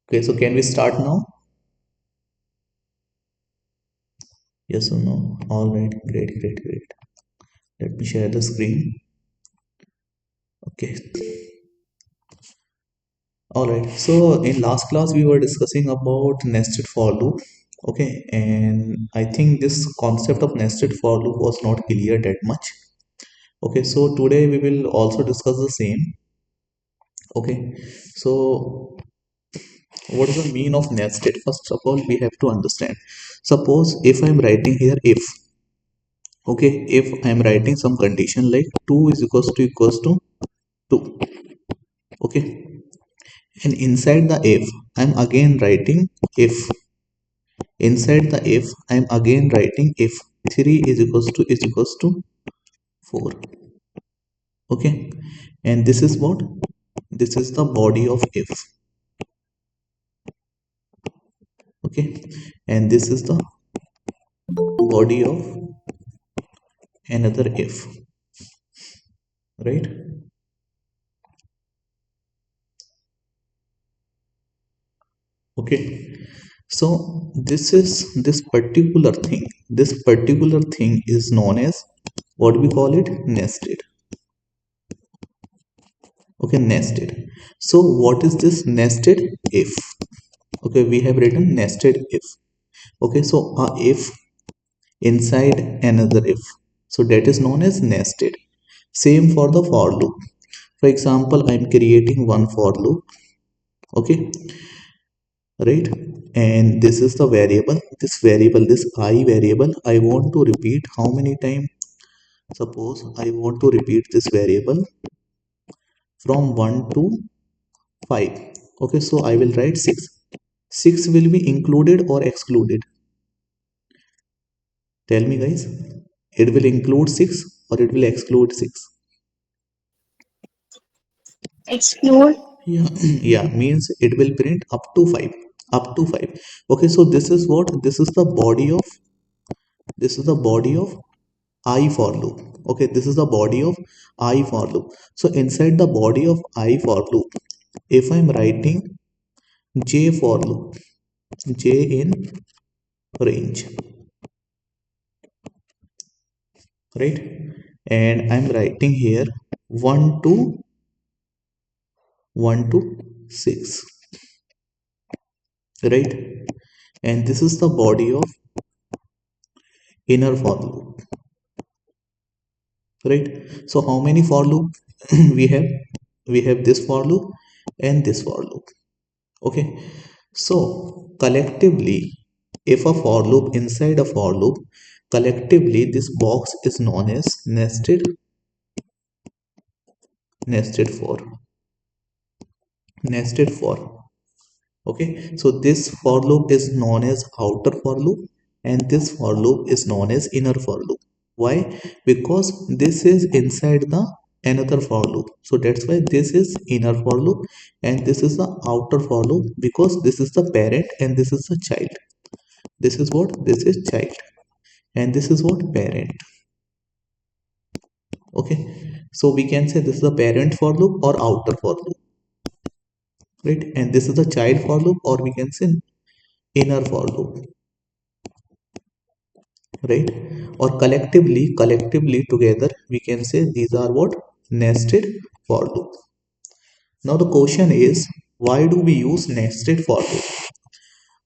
Okay, so can we start now? Yes or no? All right, great, great, great. Let me share the screen. Okay. All right. So in last class we were discussing about nested for loop. Okay, and I think this concept of nested for loop was not clear that much. Okay, so today we will also discuss the same. Okay, so what is the mean of nested? First of all, we have to understand. Suppose if I'm writing here if, okay, if I'm writing some condition like 2 is equals to 2, okay, and inside the if I'm again writing if, inside the if I'm again writing if 3 is equals to 4, okay, and this is what, this is the body of if, okay, and this is the body of another if, right? Okay, so this particular thing is known as, what we call it, nested. Okay, nested. So what is this nested if? Okay, we have written nested if. Okay, so a if inside another if, so that is known as nested. Same for the for loop. For example, I'm creating one for loop, okay, right, and this is the variable, this I variable, I want to repeat how many times. Suppose I want to repeat this variable from 1 to 5. Okay, so I will write 6. 6 will be included or excluded? Tell me, guys. It will include 6 or it will exclude 6? Exclude. Yeah, yeah, means it will print up to 5. Up to 5. Okay, so this is what? This is the body of I for loop. Okay, this is the body of I for loop. So inside the body of I for loop, if I'm writing J for loop, J in range, right, and I'm writing here 1 to 1 to 6, right, and this is the body of inner for loop, right. So how many for loop we have? We have this for loop and this for loop. Okay, so collectively, if a for loop inside a for loop, collectively this box is known as nested for. Okay, so this for loop is known as outer for loop and this for loop is known as inner for loop. Why? Because this is inside the another for loop, so that's why this is inner for loop and this is the outer for loop, because this is the parent and this is the child. This is what? This is child and this is what? Parent. Okay, so we can say this is the parent for loop or outer for loop, right, and this is the child for loop, or we can say inner for loop, right, or collectively together we can say these are what? Nested for loop. Now the question is, why do we use nested for loop?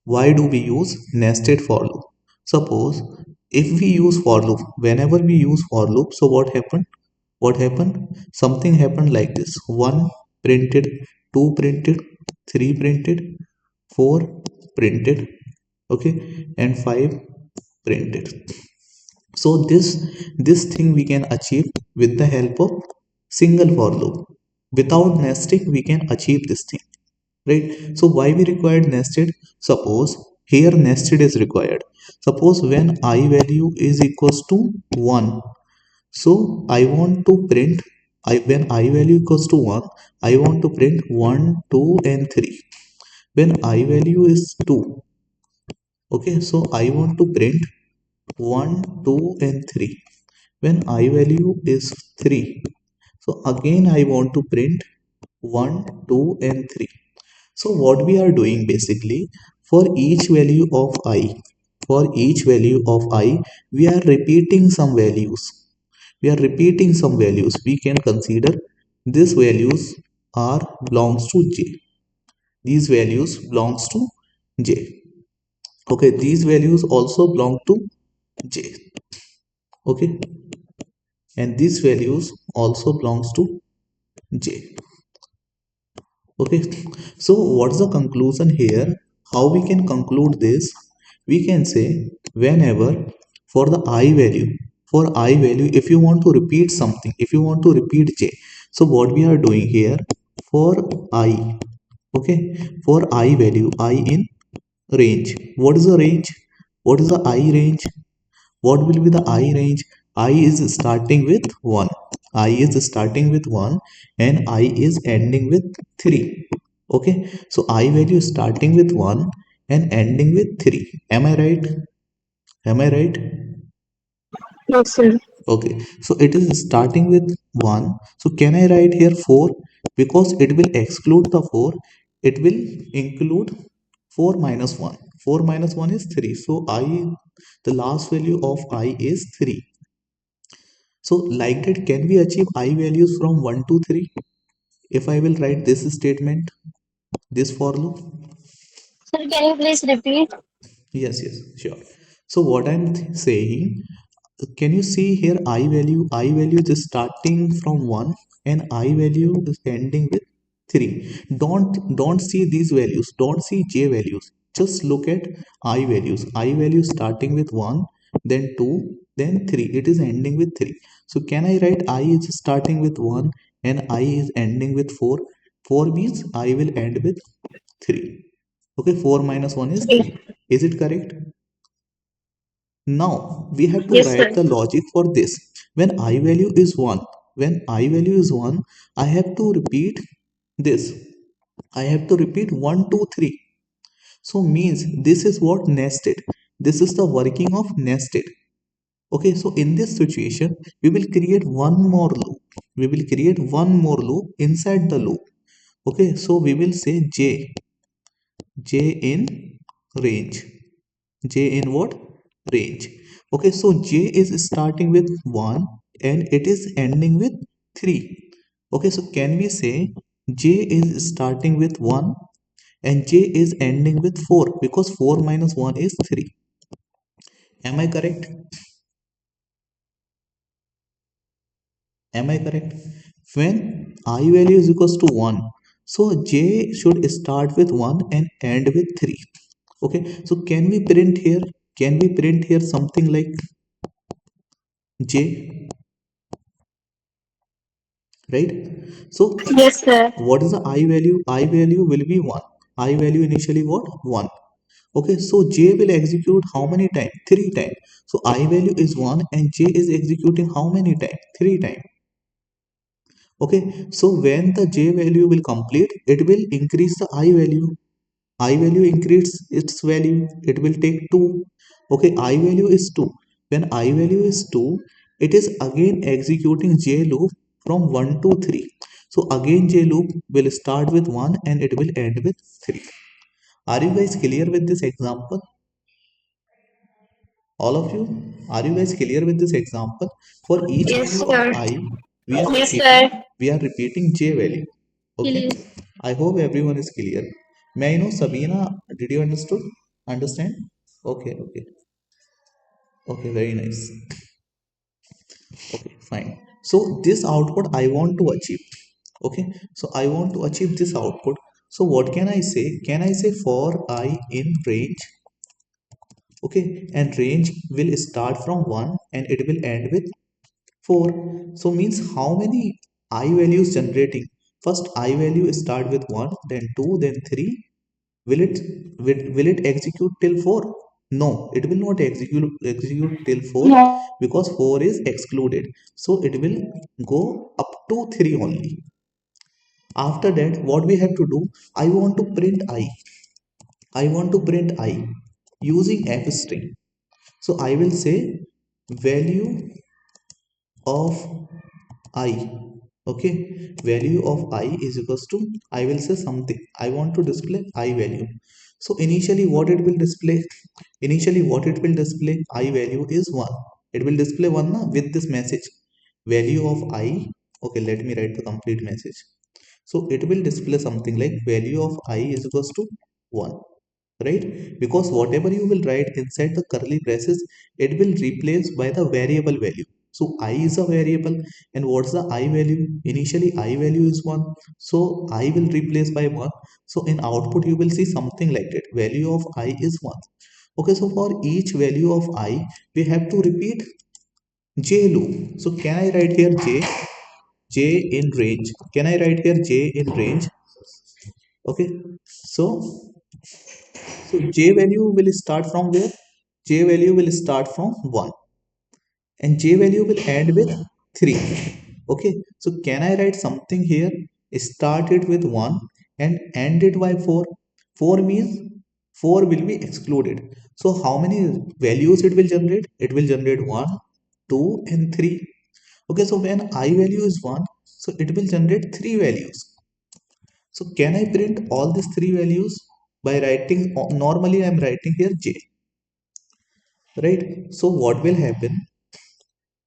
Why do we use nested for loop? Suppose if we use for loop, whenever we use for loop, so what happened? Something happened like this: 1 printed, 2 printed, 3 printed, 4 printed, okay, and 5 printed. So this thing we can achieve with the help of single for loop. Without nesting we can achieve this thing, right? So why we required nested? Suppose here nested is required. Suppose when I value is equals to 1, so I want to print, when I value equals to 1, I want to print 1, 2 and 3. When I value is 2, okay, so I want to print 1, 2 and 3. When I value is 3, so again I want to print 1, 2 and 3. So what we are doing basically, for each value of I, for each value of I, we are repeating some values. We are repeating some values. We can consider these values are belongs to J. These values belongs to J. Okay, these values also belong to J. Okay, and these values also belongs to J. Okay, so what's the conclusion here? How we can conclude this? We can say, whenever, for the I value, for I value, if you want to repeat something, if you want to repeat J, so what we are doing here, for I, okay, for I value, I in range, what is the range, what is the I range, what will be the I range? I is starting with 1. I is starting with 1 and I is ending with 3. Okay, so I value starting with 1 and ending with 3. Am I right? Am I right? Yes, sir. Okay, so it is starting with 1. So can I write here 4? Because it will exclude the 4. It will include 4 minus 1. 4 minus 1 is 3. So the last value of I is 3. So like that, can we achieve I values from 1 to 3? If I will write this statement, this for loop. Sir, can you please repeat? Yes, yes, sure. So what I'm saying, can you see here I value is starting from 1 and I value is ending with 3. Don't see these values, don't see J values. Just look at I values. I value starting with 1, then 2, then 3. It is ending with 3. So can I write I is starting with 1 and I is ending with 4? 4 means I will end with 3. Okay, 4 minus 1 is 3. Yes, Is it correct? Now we have to yes, write sir. the logic for this. When I value is 1, when I value is 1, I have to repeat this. I have to repeat 1, 2, 3. So means this is what nested. This is the working of nested. Okay, so in this situation, we will create one more loop. We will create one more loop inside the loop. Okay, so we will say J in range. J in what? Range. Okay, so J is starting with 1 and it is ending with 3. Okay, so can we say J is starting with 1 and J is ending with 4, because 4 minus 1 is 3. Am I correct? Am I correct? When I value is equals to 1, so J should start with 1 and end with 3. Okay, so can we print here? Can we print here something like J, right? So Yes, sir. what is the I value? I value will be 1. I value initially what? 1. Okay, so J will execute how many times? 3 times. So I value is 1 and J is executing how many times? 3 times. Okay, so when the J value will complete, it will increase the I value. I value increase its value, it will take 2. Okay, I value is 2. When I value is 2, it is again executing J loop from 1 to 3. So again J loop will start with 1 and it will end with 3. Are you guys clear with this example? All of you, are you guys clear with this example? For each Yes, value of sir. I, Yes, sir. we are repeating J value. Okay, Clear. I hope everyone is clear. May I know, Sabina, did you understand? Okay, okay, okay, very nice. Okay, fine. So this output I want to achieve. Okay, so I want to achieve this output. So what can I say? Can I say for I in range? Okay, and range will start from 1 and it will end with 4. So means how many I values generating? First I value start with 1, then 2, then 3. Will it execute till 4? No, it will not execute till 4, No. because 4 is excluded. So it will go up to 3 only. After that, what we have to do? I want to print I want to print I using f string. So I will say value of I. Okay, value of I is equals to, I will say something, I want to display I value. So initially what it will display, I value is 1. It will display 1 na, with this message value of I. Okay, let me write the complete message. So it will display something like value of I is equals to 1, right? Because whatever you will write inside the curly braces, it will replace by the variable value. So I is a variable, and what's the I value? Initially I value is 1, so I will replace by 1. So in output you will see something like that, value of I is 1. Okay, so for each value of I we have to repeat j loop. So can I write here j in range? Can I write here j in range? Okay, so j value will start from where? J value will start from 1, and j value will end with 3. Okay, so can I write something here? Start it with 1 and end it by 4. 4 means 4 will be excluded. So how many values it will generate? It will generate 1, 2 and 3. Okay, so when I value is 1, so it will generate 3 values. So can I print all these 3 values by writing, normally I am writing here j, right? So what will happen?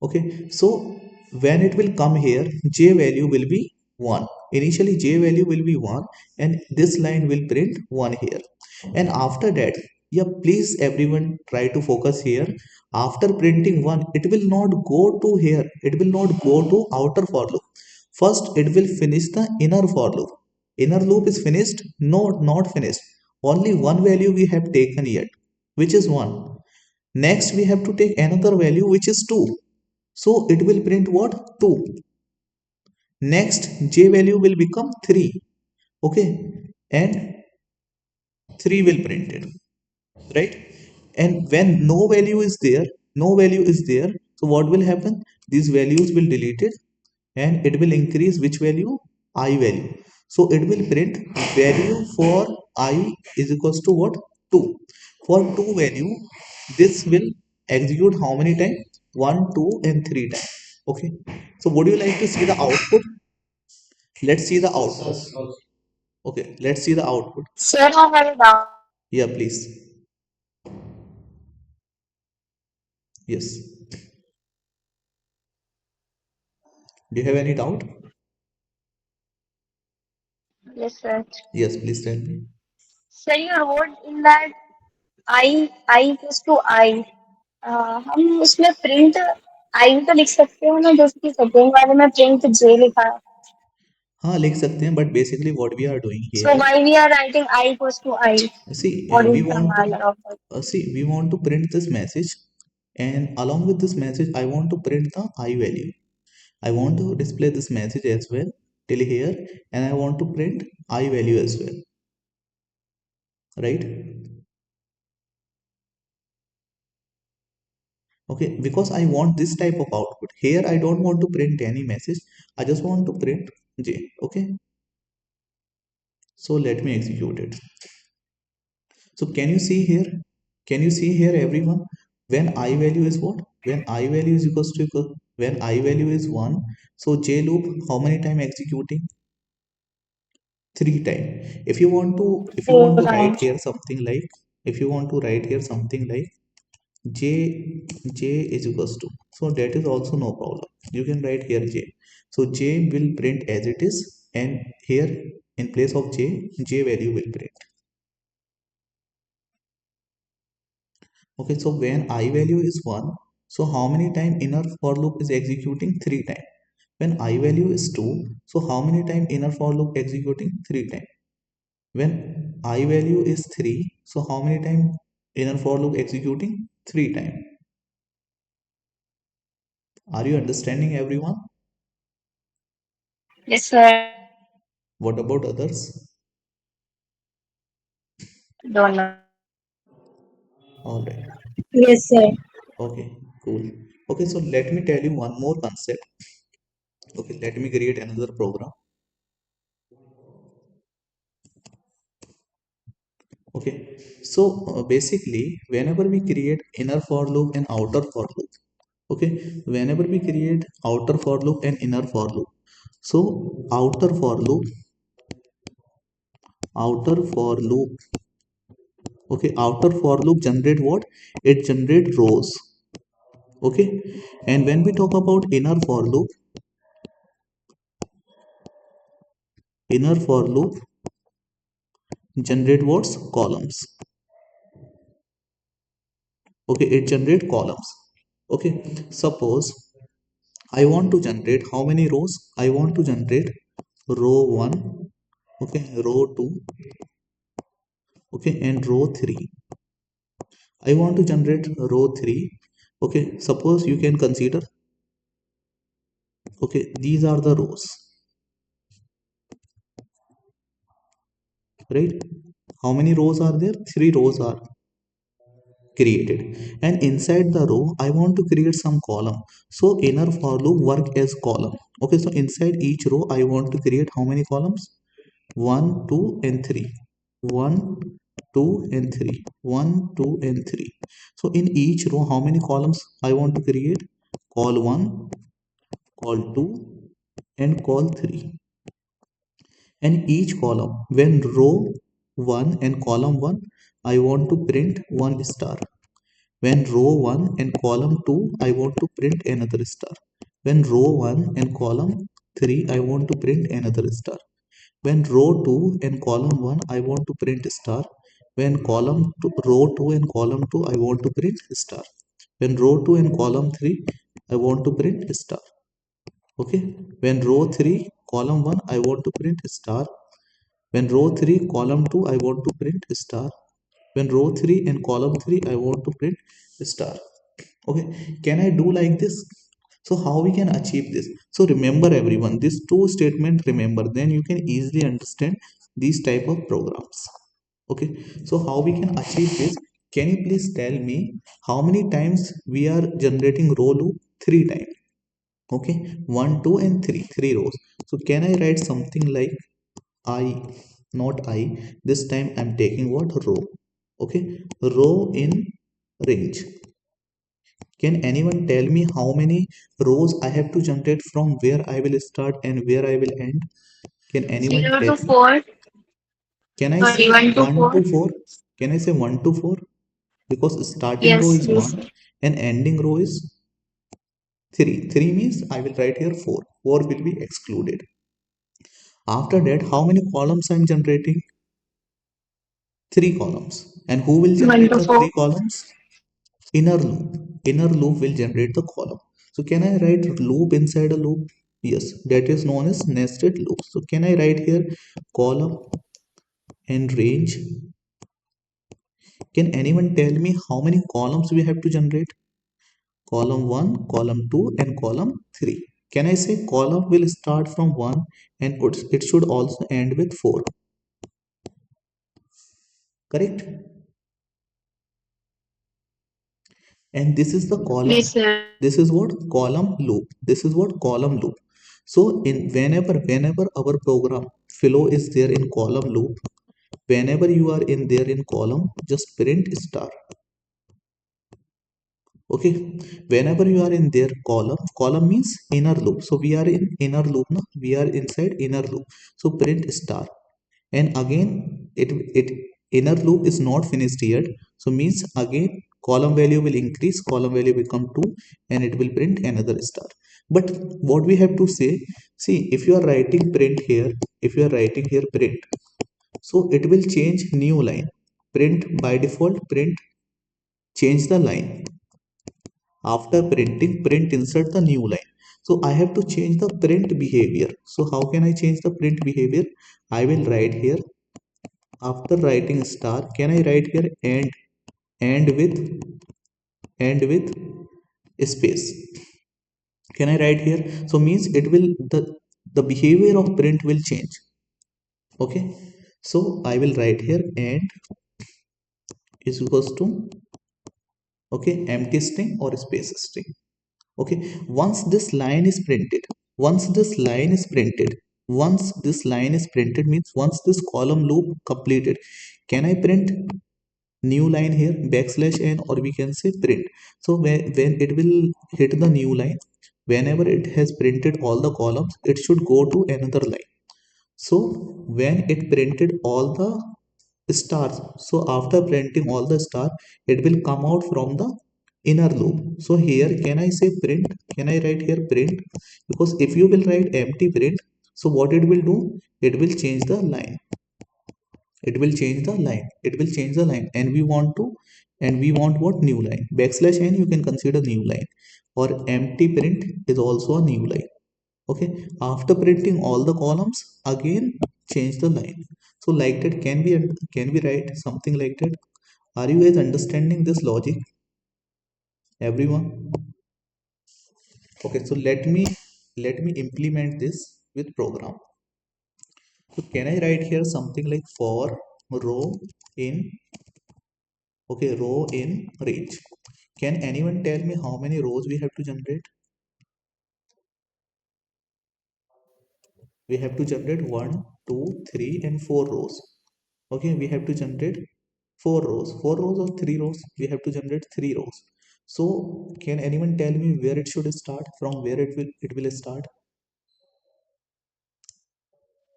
Okay, so when it will come here, j value will be 1. Initially j value will be 1, and this line will print 1 here. And after that, yeah, please everyone try to focus here. After printing 1, it will not go to here, it will not go to outer for loop. First it will finish the inner for loop. Inner loop is finished? No, not finished. Only one value we have taken yet, which is 1. Next we have to take another value, which is 2. So it will print what? 2. Next j value will become 3. Okay, and 3 will print it, right? And when no value is there, so what will happen? These values will delete it, and it will increase which value? I value. So it will print value for I is equals to what? 2. For 2 value, this will execute how many times? 1, 2 and 3 times. Okay, so would you like to see the output? Let's see the output. Okay, let's see the output. Sir, I have a doubt. Yeah, please. Yes. Do you have any doubt? Yes, sir. Yes, please tell me. Sir, you wrote in that I equals to I. हम उसमें print I तो लिख सकते हो ना, जो उसकी second वाले में प्रिंट जे लिखा है. हाँ, लिख सकते हैं, but basically what we are doing So here, why we are writing I equals to I? see, What is the matter of it? we want to print this message, and along with this message, I want to print the I value. I want to display this message as well till here, and I want to print I value as well, right? Okay, because I want this type of output. Here I don't want to print any message. I just want to print J. Okay, so let me execute it. So can you see here? Can you see here, everyone? When I value is what? When I value is when I value is 1, so J loop how many time executing? 3 time. If you want to write Right. here something like, if you want to write here something like j is equals to, so that is also no problem. You can write here j. So j will print as it is, and here in place of j value will print. Okay, so when I value is 1, so how many time inner for loop is executing? 3 time. When I value is 2, so how many time inner for loop executing? 3 time. When I value is 3, so how many time inner for loop executing? 3 time. Are you understanding, everyone? Yes, sir. What about others? Don't know. All right. Yes, sir. Okay, cool. Okay, so let me tell you one more concept. Okay, let me create another program. Okay, so basically, whenever we create inner for loop and outer for loop, okay, whenever we create outer for loop and inner for loop, So outer for loop, okay, outer for loop generate what? It generate rows, okay. And when we talk about inner for loop generate what's? Columns, okay. It generate columns, okay. Suppose I want to generate how many rows? I want to generate row 1, okay, row 2, okay, and row 3. I want to generate row 3, okay. Suppose you can consider, okay, these are the rows, right? How many rows are there? 3 rows are created, and inside the row I want to create some column. So inner for loop work as column, okay. So inside each row I want to create how many columns? 1 2 and 3, 1 2 and 3, 1 2 and 3. So in each row how many columns I want to create? Call 1, call 2, and call 3. And each column, when row 1 and column 1, I want to print 1 star. When row 1 and column 2, I want to print another star. When row 1 and column 3, I want to print another star. When row 2 and column 1, I want to print star. When row 2 and column 2, I want to print star. When row 2 and column 3, I want to print star. Okay. When row 3, column 1, I want to print star. When row 3, column 2, I want to print star. When row 3 and column 3, I want to print star. Okay, can I do like this? So how we can achieve this? So remember everyone, this two statement remember, then you can easily understand these type of programs. Okay, so how we can achieve this? Can you please tell me how many times we are generating row loop? 3 times. Okay, 1 2 and 3, 3 rows. So can I write something like I, not I, this time I'm taking what? Row. Okay, row in range. Can anyone tell me how many rows I have to generate from where I will start and where I will end? Can anyone 0 tell to me? 4. Can I say Sorry, 1 to 1 4. to 4? Can I say 1 to 4? Because starting row Yes, is yes. 1 and ending row is 3. 3 means I will write here 4. 4 will be excluded. After that, how many columns I am generating? 3 columns. And who will 1 generate to the 3 4. columns? Inner loop. Inner loop will generate the column. So can I write loop inside a loop? Yes, that is known as nested loop. So can I write here column and range? Can anyone tell me how many columns we have to generate? Column 1, column 2, and column 3. Can I say column will start from 1 and it should also end with 4? Correct? And this is the column. Yes, sir. This is what? Column loop. This is what? Column loop. So in whenever our program flow is there in column loop, whenever you are in there in column, just print star. Okay, whenever you are in there column means inner loop. So we are in inner loop, no? We are inside inner loop, so print star. And again it inner loop is not finished yet, so means again column value will increase, column value become 2, and it will print another star. But what we have to say, see, if you are writing print here, if you are writing here print, so it will change new line. Print by default, print change the line. After printing, print insert the new line. So I have to change the print behavior. So how can I change the print behavior? I will write here, after writing star, can I write here and with and with space? Can I write here? So means it will the behavior of print will change. Okay, so I will write here and is equals to, okay, empty string or space string. Okay, once this line is printed, once this line is printed, once this line is printed means once this column loop completed, can I print new line here, backslash n, or we can say print. So when it will hit the new line, whenever it has printed all the columns, it should go to another line. So when it printed all the stars, so after printing all the star, it will come out from the inner loop. So here can I say print, can I write here print? Because if you will write empty print, so what it will do, it will change the line, it will change the line, it will change the line, and we want to, and we want what, new line. Backslash n you can consider new line, or empty print is also a new line. Okay, after printing all the columns, again change the line. So like that, can we write something like that? Are you guys understanding this logic, everyone? Okay, so let me implement this with program. So can I write here something like for row in, okay, row in range. Can anyone tell me how many rows we have to generate? We have to generate 1, 2, 3, and 4 rows. Okay, we have to generate 4 rows or 3 rows. We have to generate 3 rows. So can anyone tell me where it should start, from where it will start?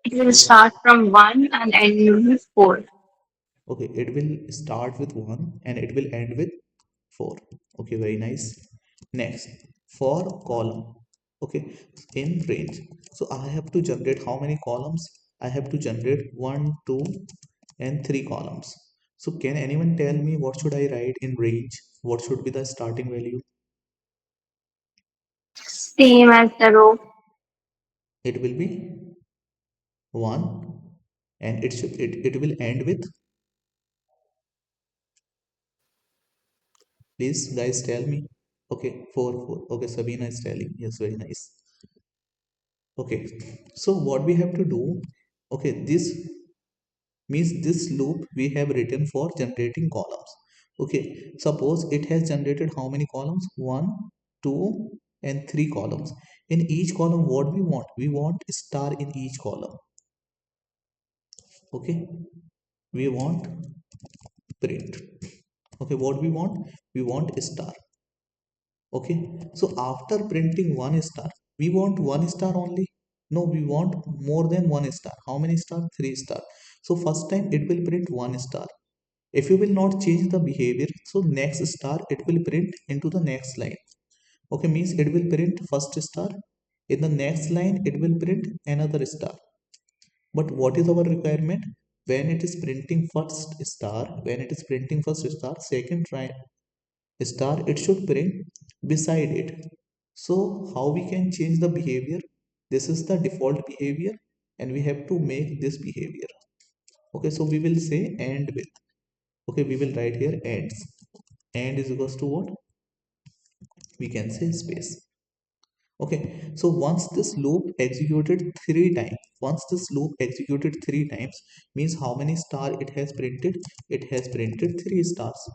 It will start from 1 and end with 4. Okay, it will start with 1 and it will end with 4. Okay, very nice. Next, for column, okay, in range, so I have to generate how many columns? I have to generate 1, 2, and 3 columns. So can anyone tell me what should I write in range? What should be the starting value? Same as the row. It will be 1, and it will end with, please guys tell me. Okay, 4, 4. Okay, Sabina is telling, yes, very nice. Okay, so what we have to do, okay, this means this loop we have written for generating columns. Okay, suppose it has generated how many columns? 1, 2, and 3 columns. In each column, what we want star in each column. Okay, we want print. Okay, what we want star. Okay, so after printing one star, we want one star only? No, we want more than one star. How many star? 3 star. So first time it will print one star. If you will not change the behavior, so next star it will print into the next line. Okay, means it will print first star, in the next line it will print another star. But what is our requirement? When it is printing first star, when it is printing first star, second try star, it should print beside it. So how we can change the behavior? This is the default behavior, and we have to make this behavior. Okay, so we will say end with, okay, we will write here ends. And is equals to what? We can say space. Okay, so once this loop executed 3 times, once this loop executed 3 times, means how many star it has printed? It has printed 3 stars.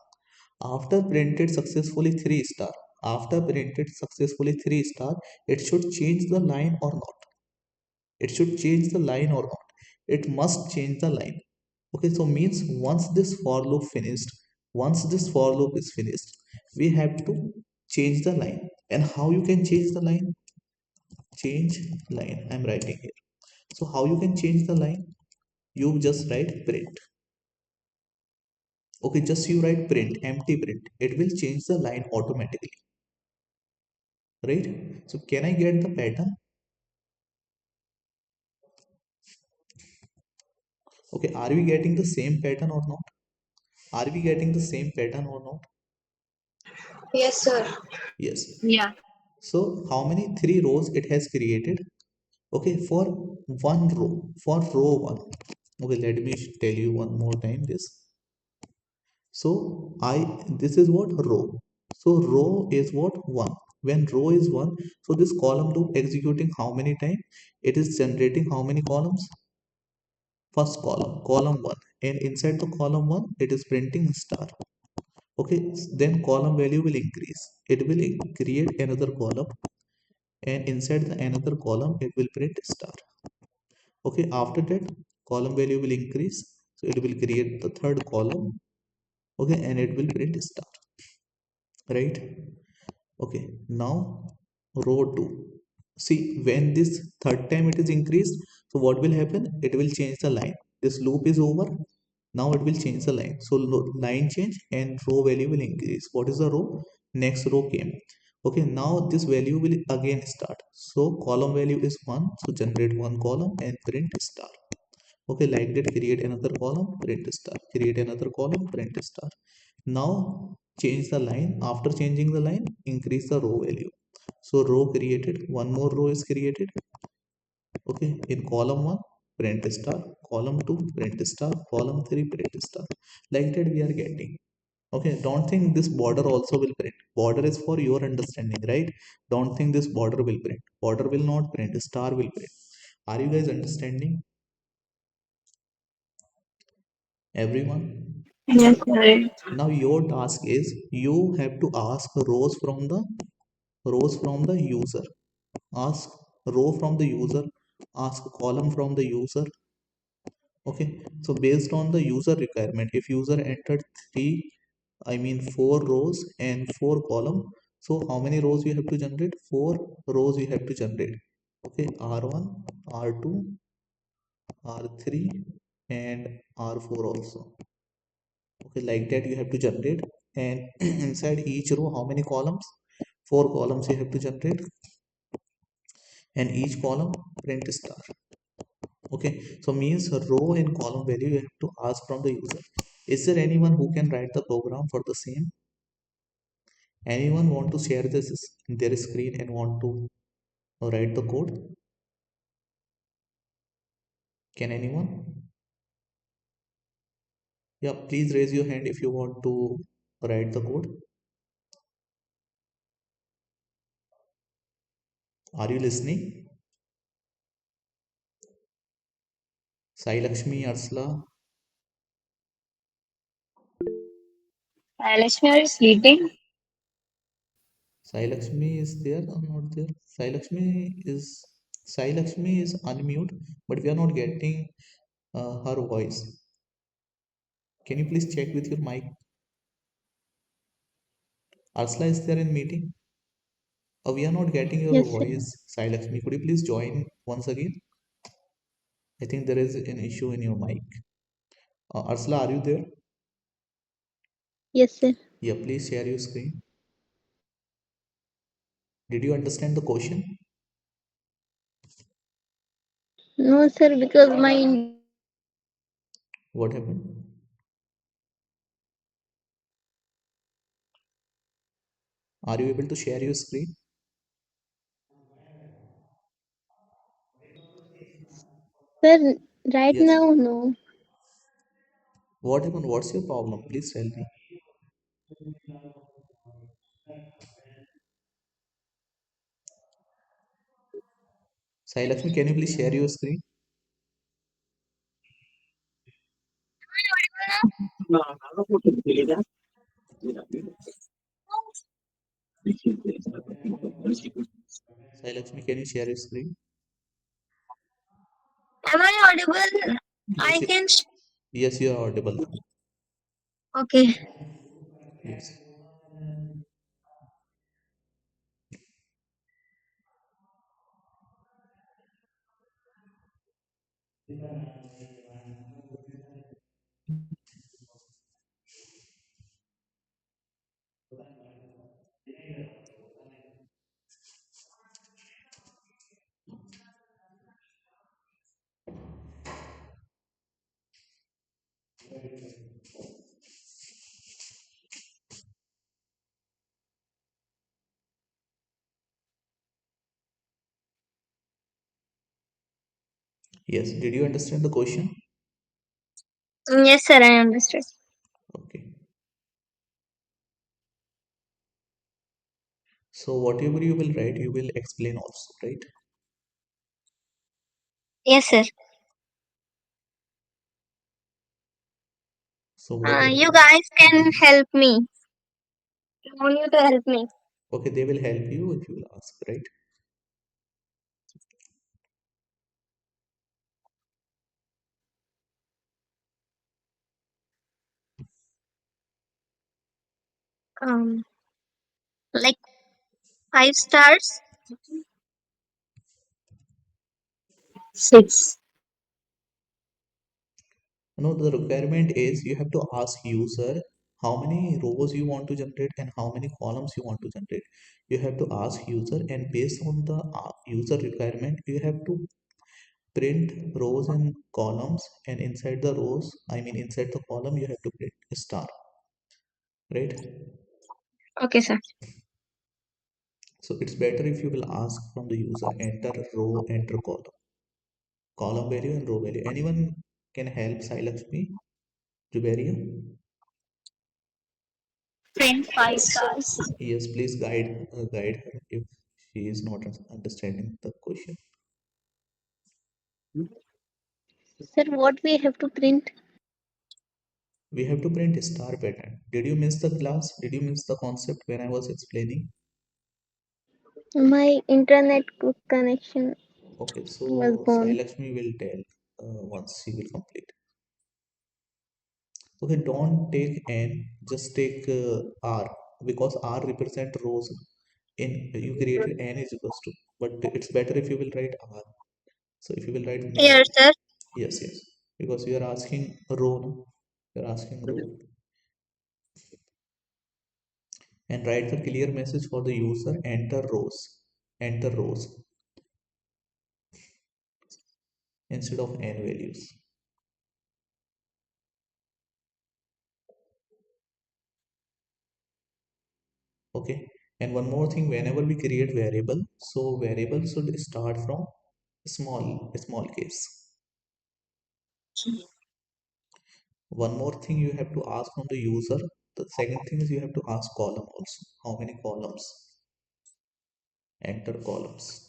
After printed successfully 3 star, after printed successfully 3 star, it should change the line or not? It should change the line or not? It must change the line. Okay, so means once this for loop finished, once this for loop is finished, we have to change the line. And how you can change the line? Change line, I'm writing here. So how you can change the line? You just write print. Okay, just you write print, empty print, it will change the line automatically, right? So can I get the pattern? Okay, are we getting the same pattern or not? Are we getting the same pattern or not? Yes, sir. Yes. Yeah. So how many 3 rows it has created? Okay, for one row, for row 1. Okay, let me tell you one more time this. So I, this is what row. So row is what? 1. When row is 1, so this column loop executing how many times? It is generating how many columns? First column, column 1, and inside the column 1 it is printing star. Okay, then column value will increase, it will create another column, and inside the another column it will print star. Okay, after that column value will increase, so it will create the third column. Okay, and it will print star, right? Okay, now, row 2. See, when this third time it is increased, so what will happen, it will change the line. This loop is over. Now it will change the line, so line change and row value will increase. What is the row? Next row came. Okay, now this value will again start. So column value is 1, so generate one column and print star. Okay, like that, create another column, print star, create another column, print star. Now change the line. After changing the line, increase the row value. So row created, one more row is created. Okay, in column 1, print star, column 2, print star, column 3, print star. Like that we are getting. Okay, don't think this border also will print. Border is for your understanding, right? Don't think this border will print. Border will not print, star will print. Are you guys understanding, everyone? Yes, sir. Now your task is, you have to ask rows from the user. Ask row from the user, ask column from the user. Okay, so based on the user requirement, if user entered four rows and four column, so how many rows you have to generate? Four rows you have to generate. Okay, r1, r2, r3 and r4 also. Okay, like that you have to generate. And inside each row, how many columns? Four columns you have to generate, and each column print star. Okay, so means row and column value you have to ask from the user. Is there anyone who can write the program for the same? Anyone want to share this in their screen and want to write the code? Can anyone? Yeah, please raise your hand if you want to write the code. Are you listening? Sai Lakshmi, Arsla. Lakshmi, are you sleeping? Sai Lakshmi is there or not there? Sai Lakshmi is unmute, but we are not getting her voice. Can you please check with your mic? Arsla is there in meeting. We are not getting your Yes, sir. voice, Sai Lakshmi. Could you please join once again? I think there is an issue in your mic. Arsla, are you there? Yes, sir. Yeah, please share your screen. Did you understand the question? No, sir, because my internet is slow. What happened? Are you able to share your screen? Sir, right Yes. now, no. What happened? What's your problem? Please tell me. Sai Lakshmi, can you please share your screen? Sai Lakshmi, can you share your screen? Am I audible? Yes, I can. yes, you are audible now. Okay. Yes. Yes. Did you understand the question? Yes, sir, I understood. Okay. So whatever you will write, you will explain also, right? Yes, sir. So what You happened? guys can help me. I want you to help me. Okay, they will help you if you will ask, right? Um, like 5 stars. Six. No, the requirement is you have to ask user how many rows you want to generate and how many columns you want to generate. You have to ask user, and based on the user requirement you have to print rows and columns, and inside the rows, I mean inside the column, you have to print a star, right? Okay, sir. So it's better if you will ask from the user, enter row, enter column value and row value. Anyone can help Silakshmi, Juberia? Print 5 stars. Yes, please guide her if she is not understanding the question. Sir, what we have to print? We have to print a star pattern. Did you miss the class? Did you miss the concept when I was explaining? My internet connection Okay, was so gone. Sailakshmi will tell once she will complete. Okay, don't take n, just take r, because r represent rows. In you created n is equals to, but it's better if you will write r. So if you will write Here, sir. yes, yes, because you are asking row, no? You're asking row, and write the clear message for the user. Enter rows instead of n values. Okay, and one more thing, whenever we create variable, so variable should start from small case. One more thing you have to ask from the user. The second thing is you have to ask column also. How many columns? Enter columns.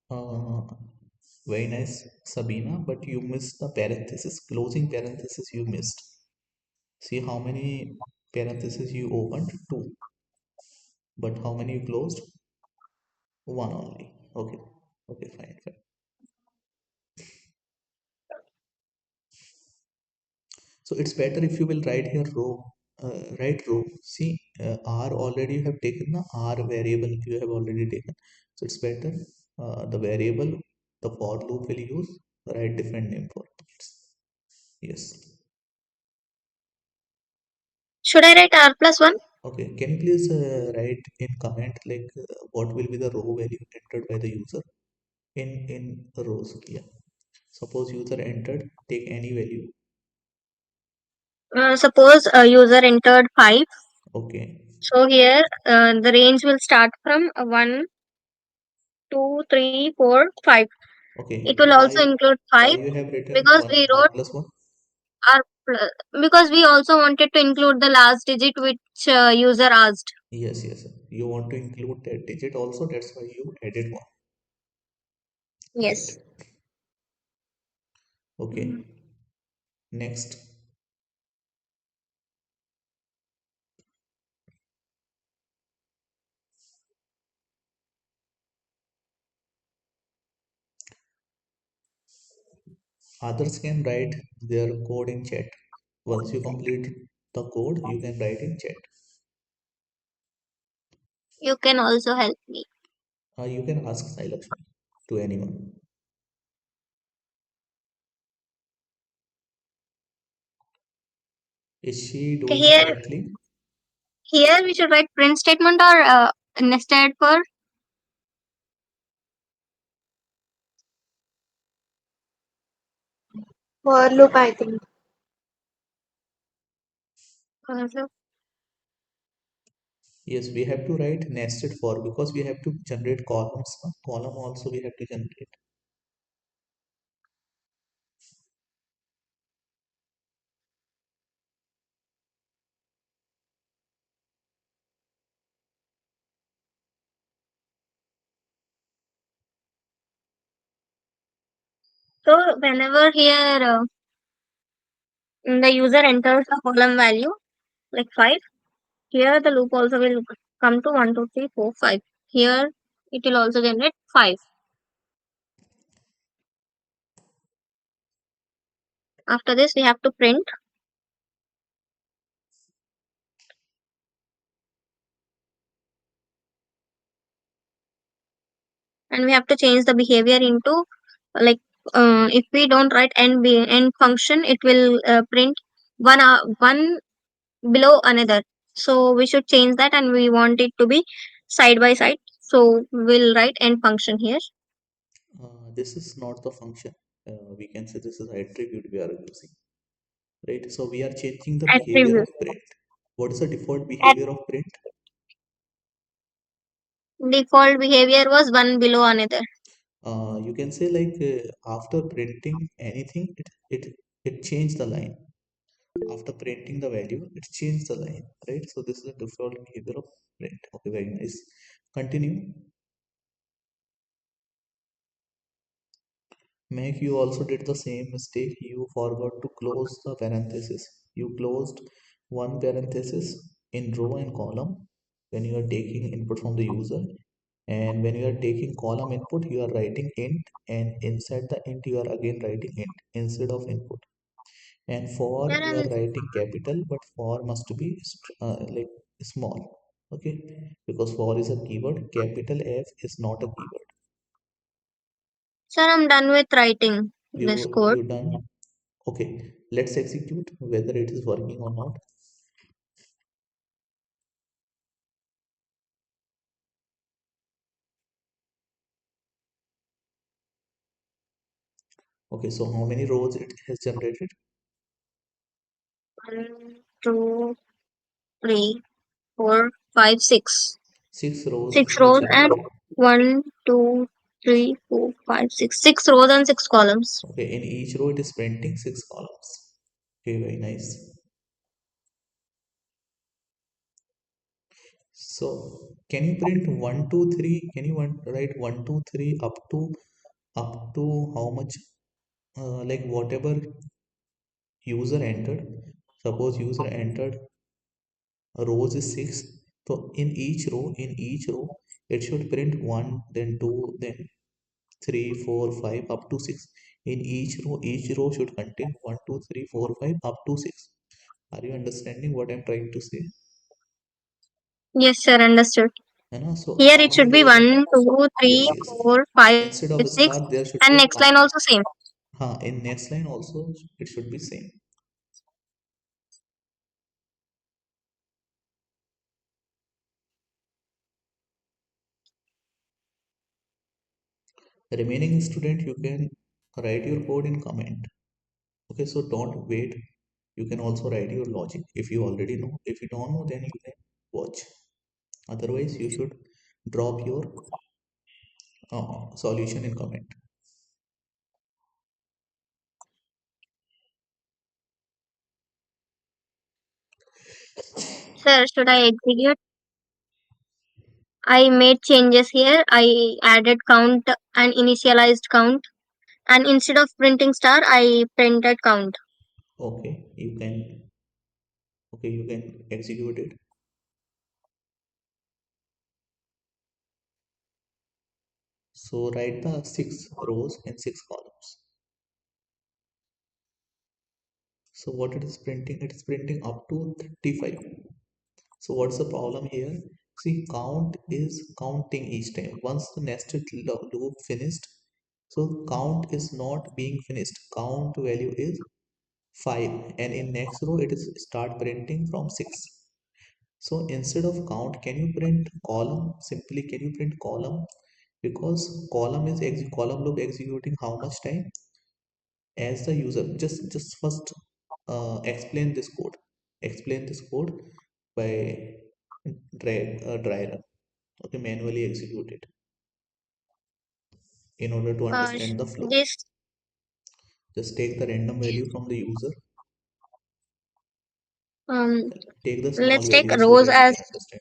Uh, very nice, Sabina, but you missed the parenthesis, closing parenthesis you missed. See how many parentheses you opened? Two. But how many you closed? One only. Okay. Okay, fine, fine. So it's better if you will write here row, write row. See, R already you have taken the R variable you have already taken. So it's better the variable the for loop will use, write different name for it. Yes. Should I write R plus 1? Okay. Can you please write in comment like what will be the row value entered by the user in rows? Yeah. Suppose user entered, take any value. Suppose a user entered 5. Okay. So here the range will start from 1, 2, 3, 4, 5. It Okay. will also Why include why 5 you have written because one we R wrote plus one? R plus, because we also wanted to include the last digit which user asked. Yes, yes. You want to include that digit also, that's why you added one. Right. Yes. Okay. Next, others can write their code in chat. Once you complete the code, you can write in chat. You can also help me. You can ask Sailakshmi to anyone. Is she Okay, doing here correctly? here we should write print statement or nested For loop, I think. for. Yes, we have to write nested for because we have to generate columns. Column also we have to generate. So whenever here the user enters a column value like 5, here the loop also will come to 1, 2, 3, 4, 5. Here it will also generate 5. After this, we have to print, and we have to change the behavior into like if we don't write end function, it will print one below another. So we should change that, and we want it to be side by side. So we'll write end function here. This is not the function. We can say this is attribute we are using, right? So we are changing the behavior Attribute. of print. What is the default At behavior of print? default behavior was one below another. You can say like after printing anything, it changed the line. After printing the value, it changed the line, right? So this is the default behavior of print. Okay, very nice. Continue. Make you also did the same mistake. You forgot to close the parenthesis. You closed one parenthesis in row and column when you are taking input from the user. And when you are taking column input, you are writing int, and inside the int, you are again writing int instead of input. And Here for you are I'm writing capital, but for must be like small. Okay, because for is a keyword, capital F is not a keyword. Sir, I'm done with writing this code. You done? Okay, let's execute whether it is working or not. Okay, so how many rows it has generated? 1, 2, 3, 4, 5, 6. Six rows Six it rows and generated. 1, 2, 3, 4, 5, 6. 6 rows and 6 columns. Okay, in each row it is printing six columns. Okay, very nice. So can you print one, two, three? Can you write one, two, three up to how much? Like whatever user entered. Suppose user entered rows is six. So in each row, it should print one, then two, then three, four, five, up to six. In each row should contain one, two, three, four, five, up to six. Are you understanding what I'm trying to say? Yes, sir, understood. You know, so Here how it many should be rows are 1, 2, yes, 3, yes. 4, 5, Instead of 6, star, there should and be a next comma. line also same. In next line also it should be same. Remaining student, you can write your code in comment. Okay, so don't wait. You can also write your logic if you already know. If you don't know, then you can watch. Otherwise, you should drop your solution in comment. Sir, should I execute? I made changes here. I added count and initialized count. And instead of printing star, I printed count. Okay, you can execute it. So write the six rows and six columns. So what it is printing? It is printing up to 35. So what's the problem here? See, count is counting each time. Once the nested loop finished, so count is not being finished. Count value is 5, and in next row it is start printing from 6. So instead of count, can you print column? Simply, can you print column? Because column loop executing how much time? As the user, just first explain this code. Explain this code by dry run. Okay, manually execute it in order to understand the flow. This Just take the random value from the user. um, Take the small let's take value so rows that you as can understand.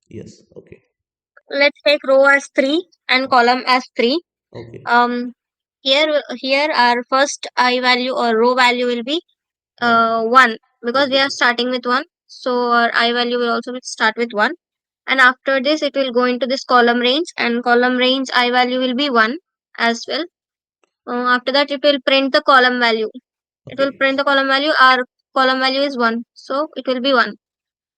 Yes, okay. let's take row as 3 and column as 3. Okay. Um, here our first I value or row value will be 1. 1 because we Okay. are starting with 1. So our I value will also start with 1. And after this, it will go into this column range, and column range I value will be 1 as well. After that, it will print the column value. It will Okay. print the column value. Our column value is 1, so it will be 1.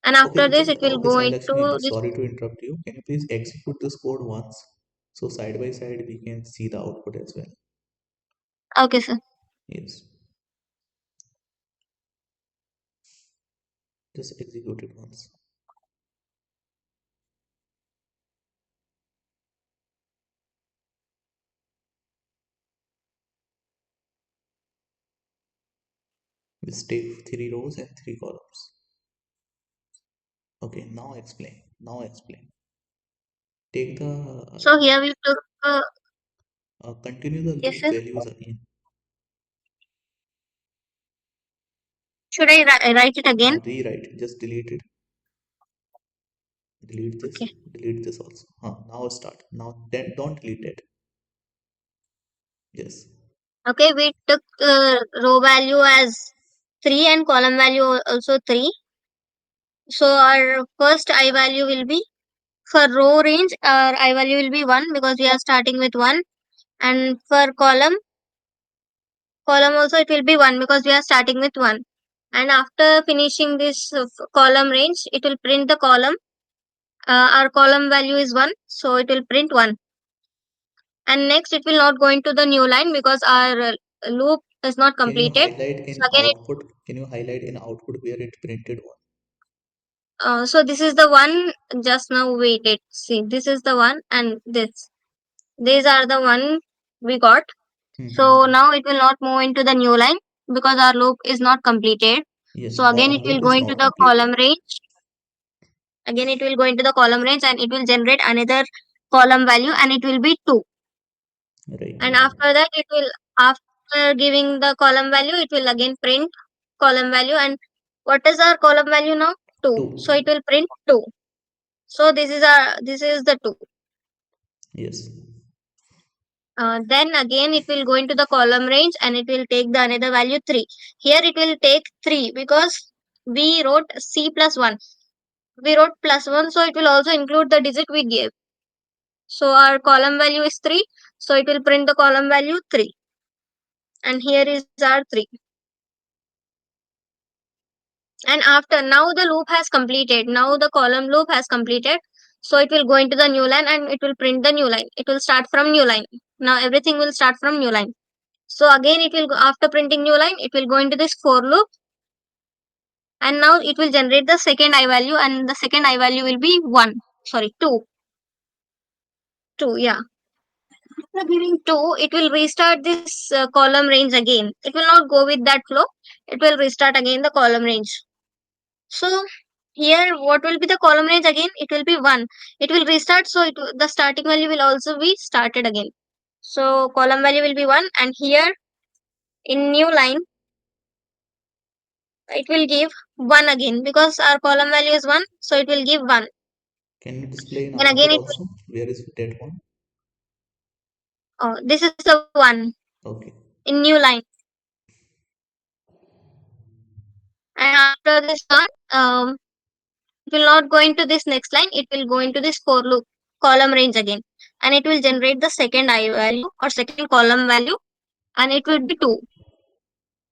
And after this, it will Okay, go Sai Lakshmi, into this. sorry to interrupt you. Can you please execute this code once? So side by side we can see the output as well. Okay, sir. Yes. Just execute it once. Let's take 3 rows and 3 columns. Okay, now explain. Now explain. Take the So here we took. continue the Yes, loop sir. values again. Should I write it again? Rewrite. Just delete it. Delete this. Okay. Delete this also. Now start. Now then don't delete it. Yes. Okay, we took row value as 3 and column value also 3. So our first I value will be, for row range, our I value will be 1 because we are starting with 1. And for column also it will be 1 because we are starting with 1. And after finishing this column range, it will print the column. Our column value is 1, so it will print 1. And next it will not go into the new line because our loop is not Can you completed. highlight So in again it, output? Can you highlight in output where it printed one? so this is the one just now we did. See, this is the one, and these are the one we got. So Mm-hmm. now it will not move into the new line because our loop is not completed. Yes, So again it our will loop go is into not the completed. column range. Again it will go into the column range, and it will generate another column value, and it will be 2. Right. And after that, it will, after giving the column value, it will again print column value. And what is our column value now? 2. So it 2. will print 2. So this is the 2. Yes. Then again it will go into the column range, and it will take the another value 3. Here it will take 3 because we wrote C plus 1. We wrote plus 1, so it will also include the digit we gave. So our column value is 3, so it will print the column value 3. And here is our 3. And after, now the loop has completed. Now the column loop has completed. So it will go into the new line, and it will print the new line. It will start from new line. Now everything will start from new line. So again it will go, after printing new line, it will go into this for loop, and now it will generate the second I value, and the second I value will be 1. Sorry, 2. 2, yeah. After giving 2, it will restart this column range again. It will not go with that flow. It will restart again the column range. So here, what will be the column range again? It will be 1. It will restart, so the starting value will also be started again. So column value will be 1, and here in new line, it will give 1 again because our column value is 1, so it will give 1. Can you display in Then again output it also? Where is that one? will, this is the 1 Okay. in new line. And after this 1, it will not go into this next line, it will go into this for loop column range again. And it will generate the second I value or second column value, and it will be 2.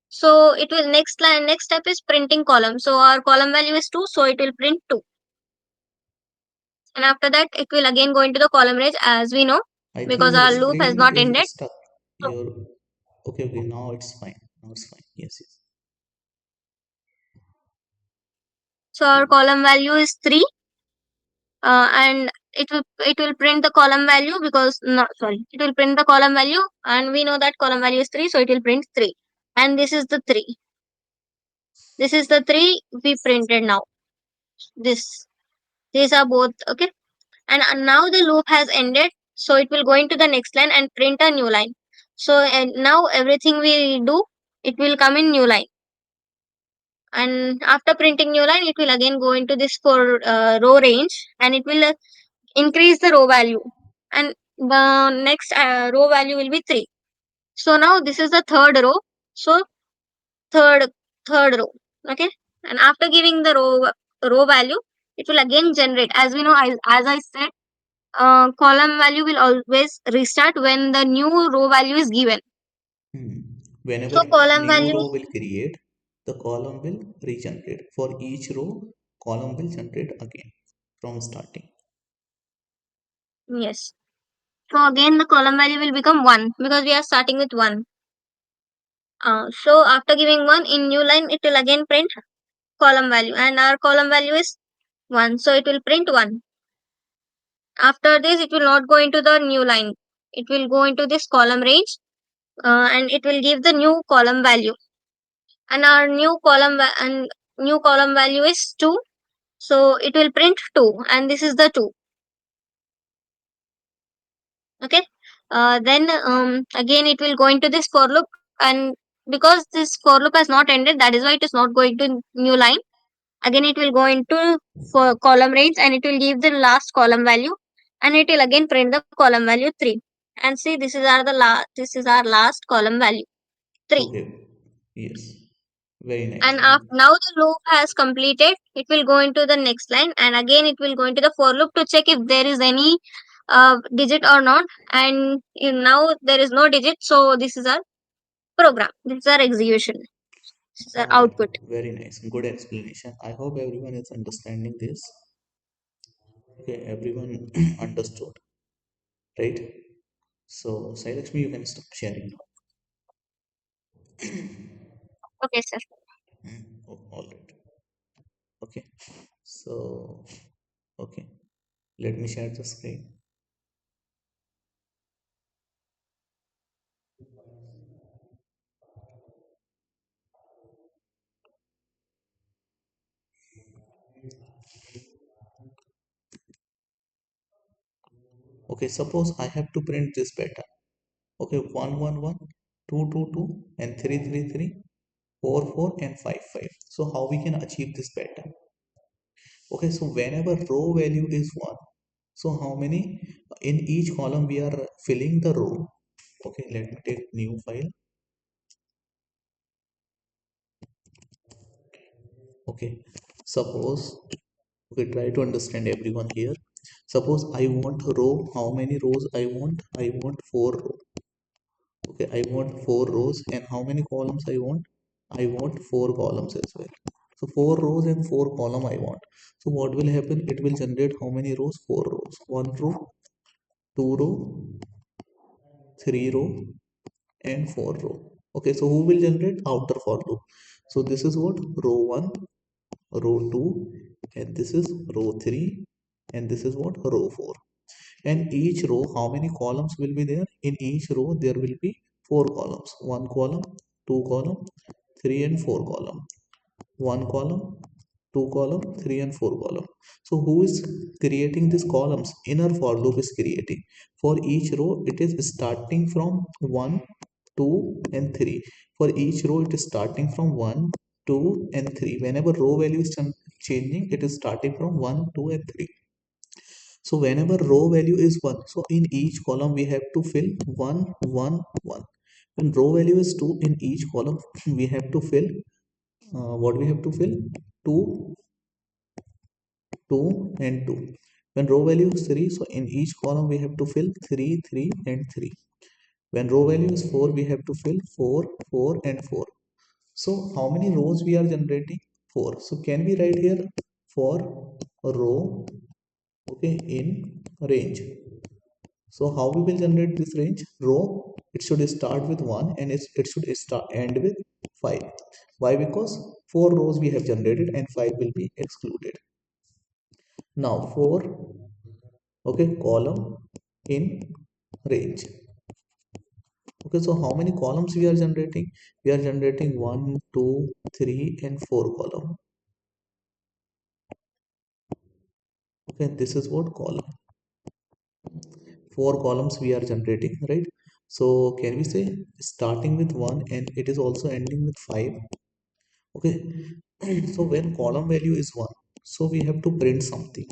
So it will, next step is printing column. So our column value is 2, so it will print 2. And after that, it will again go into the column range as we know I think because your our loop has screen not is ended. stuck. So, Your okay. Now it's fine. Now it's fine. Yes, yes. so our column value is 3, and it will print the column value because no, sorry, it will print the column value, and we know that column value is 3, so it will print 3. And this is the 3. This is the 3 we printed now. This these are both okay. And now the loop has ended, so it will go into the next line and print a new line. So and now everything we do, it will come in new line. And after printing new line, it will again go into this for row range, and it will increase the row value, and the next row value will be 3. So now this is the third row. So third third row, okay. and after giving the row value, it will again generate. As we know, as I said, column value will always restart when the new row value is given. Hmm. Whenever So column new value, row will create, the column will regenerate. For each row, column will generate again from starting. yes. So again the column value will become 1 because we are starting with 1. So after giving 1 in new line, it will again print column value, and our column value is 1. So it will print 1. After this, it will not go into the new line. It will go into this column range, and it will give the new column value. And our new column value is 2. So it will print 2, and this is the 2. Okay. Then again it will go into this for loop, and because this for loop has not ended, that is why it is not going to new line. Again it will go into for column range, and it will give the last column value, and it will again print the column value 3. And see, this is our last column value 3. Okay. Yes. Very nice. And Very after, nice. now the loop has completed, it will go into the next line, and again it will go into the for loop to check if there is any digit or not. And now there is no digit, so this is our program, this is our execution, this is our All right. output. Very nice. Good explanation. I hope everyone is understanding this. Okay, everyone understood, right? So, Sailakshmi, you can stop sharing now. Okay, sir. Oh, all right. Okay. So, okay. Let me share the screen. Okay, suppose I have to print this pattern. Okay, 111, 222, and 333, 4 4, and 5 5. So how we can achieve this pattern? Okay, so whenever row value is 1, so how many in each column we are filling the row? Okay, let me take new file. Okay, suppose, okay, try to understand everyone here. Suppose I want row, how many rows I want? I want 4 row. Okay, I want 4 rows, and how many columns I want? I want 4 columns as well. So 4 rows and 4 column I want. So what will happen? It will generate how many rows? 4 rows. 1 row, 2 row, 3 row, and 4 row. Okay, so who will generate? Outer for loop. So this is what? Row 1, row 2, and this is row 3, and this is what? Row 4. And each row, how many columns will be there? In each row there will be 4 columns. 1 column, 2 column, 3 and 4 column. 1 column, 2 column, 3 and 4 column. So who is creating these columns? Inner for loop is creating. For each row it is starting from 1, 2 and 3. For each row it is starting from 1, 2 and 3. Whenever row value is changing, it is starting from 1, 2 and 3. So whenever row value is 1, so in each column we have to fill 1 1 1. When row value is 2, in each column we have to fill what we have to fill? 2 2 and 2. When row value is 3, so in each column we have to fill 3 3 and 3. When row value is 4, we have to fill 4 4 and 4. So how many rows we are generating? 4. So can we write here for row, okay, in range? So how we will generate this range? Row, it should start with 1, and it should start end with 5. Why? Because 4 rows we have generated and 5 will be excluded. Now 4, okay, column in range. Okay, so how many columns we are generating? We are generating 1, 2, 3 and 4 column. Okay, this is what column. 4 columns we are generating, right? So can we say starting with 1 and it is also ending with 5? Okay. So when column value is 1, so we have to print something.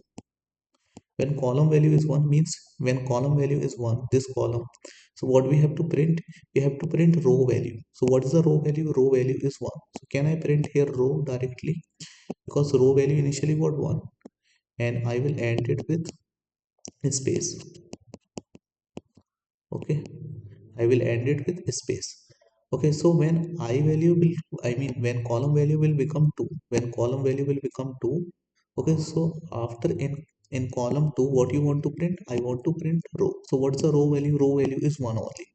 When column value is 1 means when column value is 1, this column. So what we have to print? We have to print row value. So what is the row value? Row value is 1. So can I print here row directly? Because row value initially got 1, and I will end it with space. Okay, I will end it with space. Okay, so when I value will, I mean when column value will become 2, when column value will become 2. Okay, so after in column 2, what you want to print? I want to print row. So what's the row value? Row value is 1 only.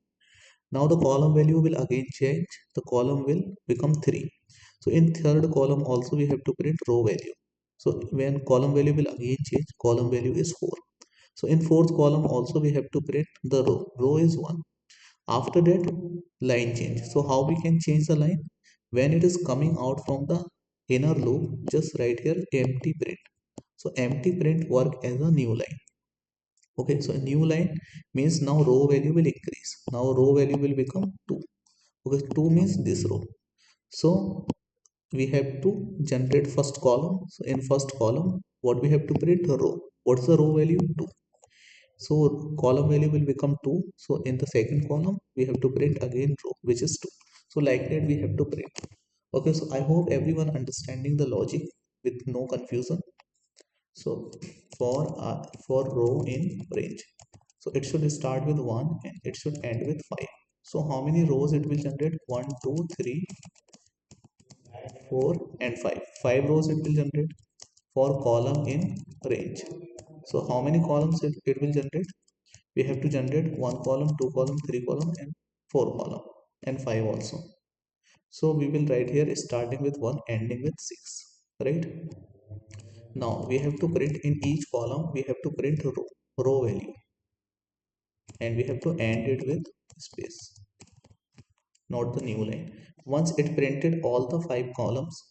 Now the column value will again change, the column will become 3. So in third column also we have to print row value. So when column value will again change, column value is 4. So in fourth column also we have to print the row. Row is 1. After that, line change. So how we can change the line? When it is coming out from the inner loop, just write here empty print. So empty print work as a new line. Okay, so a new line means now row value will increase. Now row value will become 2. Okay, 2 means this row. So we have to generate first column. So in first column, what we have to print? The row. What's the row value? 2. So column value will become 2. So in the second column we have to print again row, which is 2. So like that we have to print. Okay, so I hope everyone understanding the logic with no confusion. So for row in range, so it should start with 1 and it should end with 5. So how many rows it will generate? 1 2 3 4 and 5. 5 rows it will generate for column in range. So how many columns it will generate? We have to generate 1 column, 2 column, 3 column and 4 column and 5 also. So we will write here starting with 1 ending with 6, right? Now we have to print in each column, we have to print row value, and we have to end it with space, not the new line. Once it printed all the 5 columns,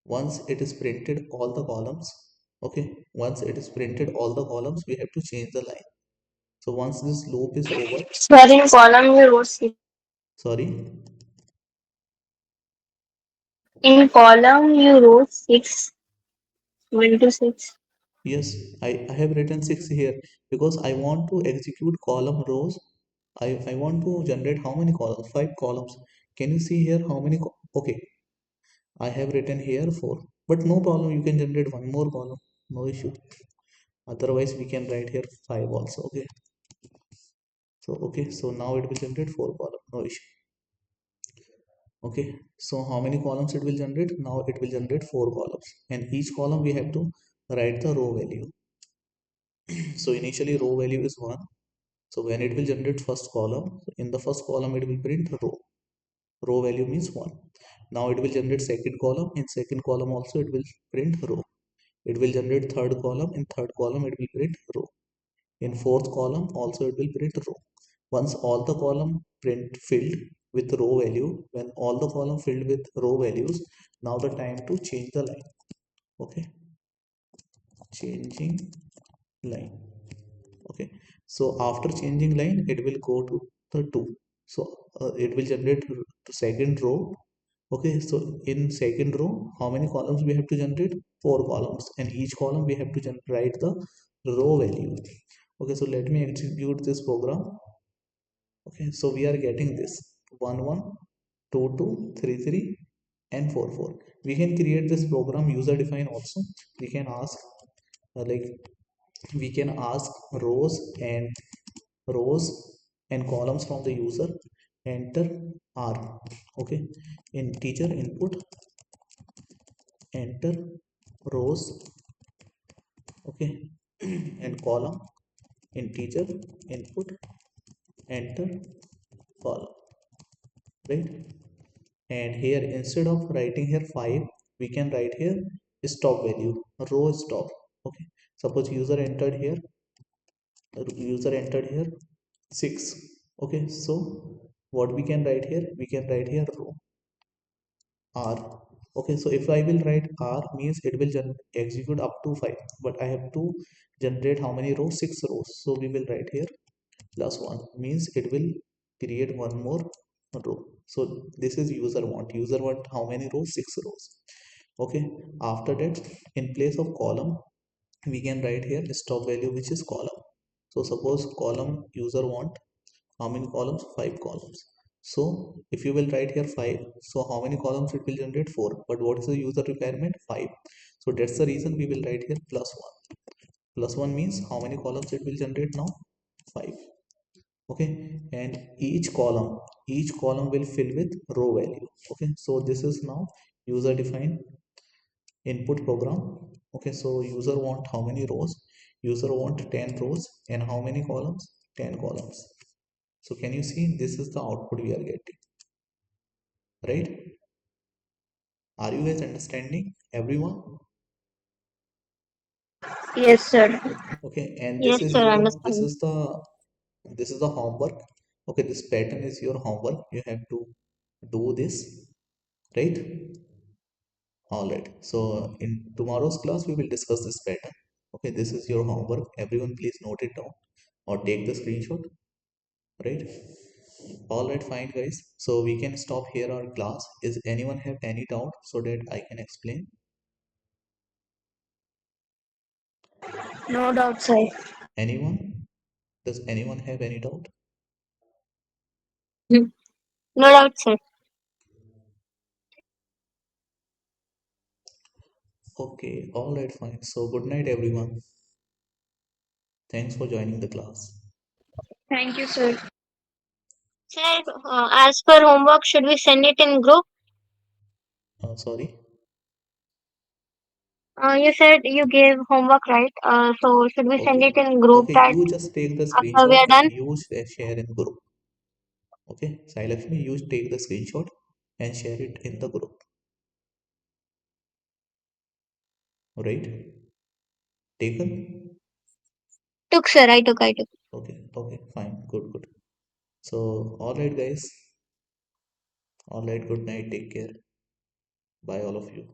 once it is printed all the columns, okay, once it is printed all the columns, we have to change the line. So once this loop is over, Sir, in column you wrote six. sorry. In column you wrote 6. 1 to 6. Yes, I have written 6 here because I want to execute column rows. I want to generate how many columns? 5 columns. Can you see here how many? Okay, I have written here 4. But no problem, you can generate one more column. No issue. Otherwise, we can write here 5 also. Okay. So, okay, so now it will generate 4 columns. No issue. Okay, so how many columns it will generate? Now it will generate 4 columns. And each column we have to write the row value. So initially row value is 1. So when it will generate first column, in the first column it will print row. Row value means 1. Now it will generate second column. In second column also it will print row. It will generate third column. In third column it will print row. In fourth column also it will print row. Once all the column print filled with row value, when all the column filled with row values, now the time to change the line. Okay, changing line. Okay, so after changing line it will go to the 2. So it will generate to second row. Okay, so in second row how many columns we have to generate? 4 columns, and each column we have to write the row value. Okay, so let me execute this program. Okay, so we are getting this 1 1 2 2 3 3 and 4 4. We can create this program user define also. We can ask like we can ask rows and columns from the user. Enter r. Okay, in teacher input enter rows. Okay, and column in teacher input enter column, right? And here instead of writing here 5, we can write here stop value, row stop. Okay, suppose user entered here 6. Okay, so what we can write here? We can write here row r. Okay, so if I will write r means it will execute up to 5, but I have to generate how many rows? 6 rows. So we will write here plus 1 means it will create one more row. So this is user want how many rows? 6 rows. Okay, after that in place of column we can write here stop value, which is column. So suppose column user want how many columns? 5 columns. So if you will write here 5, so how many columns it will generate? 4. But what is the user requirement? 5. So that's the reason we will write here plus 1. Plus 1 means how many columns it will generate now? 5. Okay, and each column will fill with row value. Okay, so this is now user defined input program. Okay, so user want how many rows? User want 10 rows, and how many columns? 10 columns. So can you see, this is the output we are getting, right? Are you guys understanding, everyone? Yes, sir. Okay, and this Yes, is sir. your Understand. this is the homework. Okay, this pattern is your homework, you have to do this, right? All right, so in tomorrow's class we will discuss this pattern. Okay, this is your homework, everyone please note it down or take the screenshot, right? All right, fine guys, so we can stop here our class. Is anyone have any doubt so that I can explain? No doubt, sir. Anyone? Does anyone have any doubt? Mhm. No doubt, sir. Okay, all right, fine. So good night, everyone. Thanks for joining the class. Thank you, sir. Sir, as per homework, should we send it in group? Sorry. You said you gave homework, right? So should we send it Okay. in group Okay, that you just take the after we screenshot are and done? you share in group. Okay, Sailakshmi, you take the screenshot and share it in the group. Right? Taken? Took, sir. I took. Okay, okay, fine. Good, good. So, all right, guys. All right, good night. Take care. Bye, all of you.